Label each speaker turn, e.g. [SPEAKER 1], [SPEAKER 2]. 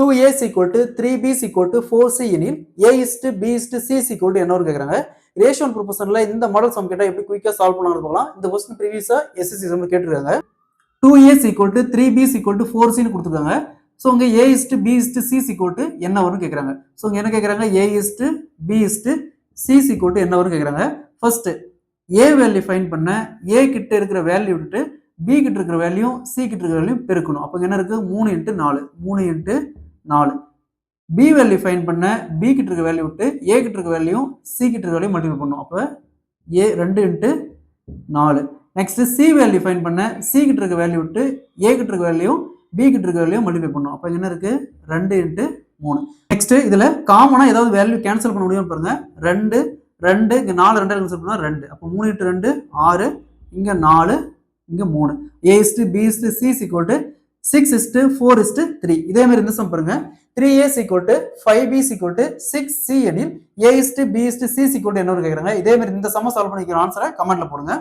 [SPEAKER 1] 2a is equal to 3b is equal to 4c எனில் a is to b is to c is equal to என்ன வரும் கேக்குறாங்க. Ratio and ப்ரொபோர்ஷன்ல இந்த model some கேட்டா எப்படி குயிக்கா சால்வ் பண்ணலாம்னு பார்க்கலாம். இந்த क्वेश्चन ப்ரீவியஸா எஸ்எஸ்சி சம்ல கேட்டிருக்காங்க. 2a is equal to 3b is equal to 4c னு கொடுத்திருக்காங்க. சோ இங்க a is to b is to c is equal to என்ன வரும்னு கேக்குறாங்க. சோ இங்க என்ன கேக்குறாங்க, a is to b is to c is equal to என்ன வரும்னு கேக்குறாங்க. ஃபர்ஸ்ட் a வேல்யூ ஃபைண்ட் பண்ண a கிட்ட இருக்கிற வேல்யூ விட்டு b கிட்ட இருக்கிற வேல்யூ c கிட்ட இருக்கிற வேல்யூ பெருக்கணும். அப்ப என்ன இருக்கு 3 * 4 3 * 4. b வேல்யூ ஃபைண்ட் பண்ண b கிட்ட இருக்க வேல்யூ விட்டு a கிட்ட இருக்க வேல்யூ c கிட்ட இருக்க வேல்யூ மல்டிப்ளை பண்ணனும். அப்ப a 2 * 4. Next c value find பண்ண c கிட்ட இருக்க வேல்யூ விட்டு a கிட்ட இருக்க வேல்யூ b கிட்ட இருக்க வேல்யூ மல்டிப்ளை பண்ணனும். அப்ப என்ன இருக்கு 2 * 3. நெக்ஸ்ட் இதுல காமனா ஏதாவது வேல்யூ கேன்சல் பண்ண முடியுமா பாருங்க. 2 2 இங்க 4 2 கேன்சல் பண்ணா 2. அப்ப 3 * 2 6, இங்க 4 இங்க 3. a is to b is to c is equal to 6 is to 4 is to 3. இதே மாதிரி இந்த சம் பாருங்க. 3a is equal to 5b is equal to 6c எனில் a is to b is to c is equal to என்ன கேக்குறாங்க. இதே மாதிரி இந்த சம்ம சால்வ் பண்ணிக்கிற ஆன்சரை கமெண்ட்ல போடுங்க.